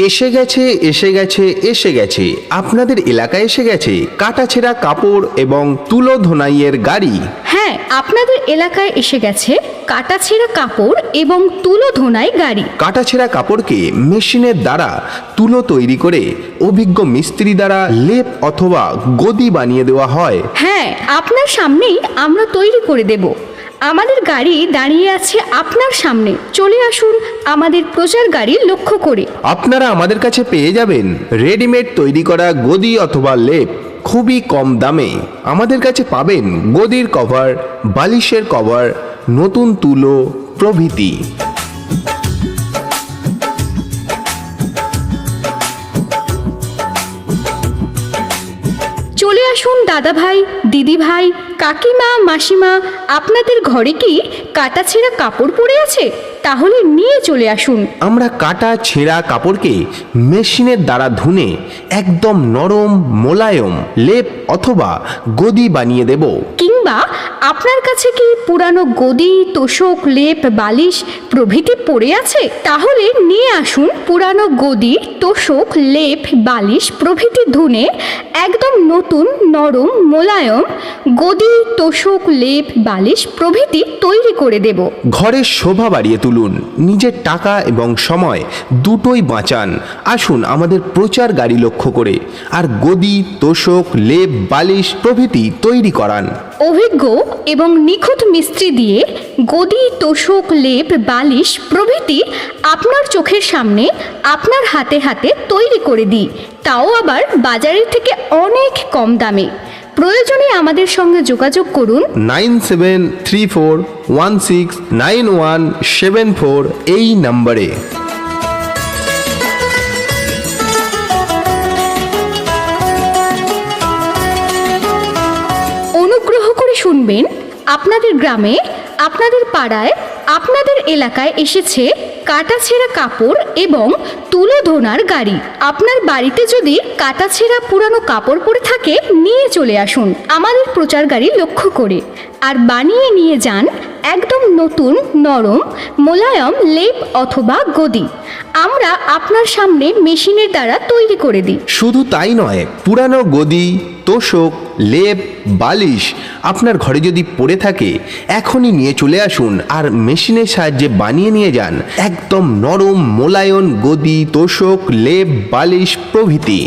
এসে গেছে এসে গেছে এসে গেছে আপনাদের এলাকায় এসে গেছে কাটাছেঁড়া কাপড় এবং তুলো ধোনাইয়ের গাড়ি। হ্যাঁ, আপনাদের এলাকায় এসে গেছে কাটাছেঁড়া কাপড় এবং তুলো ধোনাই গাড়ি। কাটাছেঁড়া কাপড়কে মেশিনের দ্বারা তুলো তৈরি করে অভিজ্ঞ মিস্ত্রি দ্বারা লেপ অথবা গদি বানিয়ে দেওয়া হয়। হ্যাঁ, আপনার সামনেই আমরা তৈরি করে দেব। আমাদের গাড়ি দাঁড়িয়ে আছে আপনার সামনে, চলে আসুন আমাদের প্রচার গাড়ি লক্ষ্য করে। আপনারা আমাদের কাছে পেয়ে যাবেন রেডিমেড তৈরি করা গদি অথবা লেপ খুবই কম দামে। আমাদের কাছে পাবেন গদির কভার, বালিশের কভার, নতুন তুলো প্রভৃতি। চলে আসুন দাদা ভাই, দিদি ভাই, কাকিমা, মাসিমা, আপনাদের ঘরে কি কাটাছেঁড়া কাপড় পরে আছে? তাহলে নিয়ে চলে আসুন। আমরা কাটা ছেঁড়া কাপড়কে মেশিনের দ্বারা ধুনে একদম নরম মোলায়েম লেপ অথবা গদি বানিয়ে দেব। কিংবা আপনার কাছে কি পুরানো গদি, তোশক, লেপ, বালিশ প্রভৃতি পড়ে আছে? তাহলে নিয়ে আসুন পুরানো গদি, তোশক, লেপ, বালিশ প্রভৃতি ধুনে একদম নতুন নরম মোলায়েম গদি, তোশক, লেপ, বালিশ প্রভৃতি তৈরি করে দেব। ঘরের শোভা বাড়িয়ে তুলুন, নিজের টাকা এবং সময় দুটোই বাঁচান। আসুন আমাদের প্রচার গাড়ি লক্ষ্য করে আর গদি, তোশক, লেপ, বালিশ প্রভৃতি তৈরি করান। অভিজ্ঞ এবং নিখুঁত মিস্ত্রি দিয়ে গদি, তোশক, লেপ, বালিশ প্রভৃতি আপনার চোখের সামনে আপনার হাতে হাতে তৈরি করে দিই, তাও আবার বাজারের থেকে অনেক কম দামে। প্রয়োজনে আমাদের সঙ্গে যোগাযোগ করুন 9734169174 এই নম্বরে। অনুগ্রহ করে শুনবেন, আপনাদের গ্রামে, আপনাদের পাড়ায়, আপনাদের এলাকায় এসেছে কাটাছেঁড়া কাপড় এবং তুলো ধোনার গাড়ি। আপনার বাড়িতে যদি কাটাছেঁড়া পুরানো কাপড় পরে থাকে, নিয়ে চলে আসুন আমাদের প্রচার গাড়ি লক্ষ্য করে আর বানিয়ে নিয়ে যান একদম নতুন নরম মোলায়েম লেপ অথবা গদি। আমরা আপনার সামনে মেশিনের দ্বারা তৈরি করে দিই। শুধু তাই নয়, পুরানো গদি, তোশক, লেপ, বালিশ আপনার ঘরে যদি পড়ে থাকে এখনই নিয়ে চলে আসুন আর মেশিনের সাহায্যে বানিয়ে নিয়ে যান একদম নরম মোলায়েম গদি, তোশক, লেপ, বালিশ প্রভৃতি।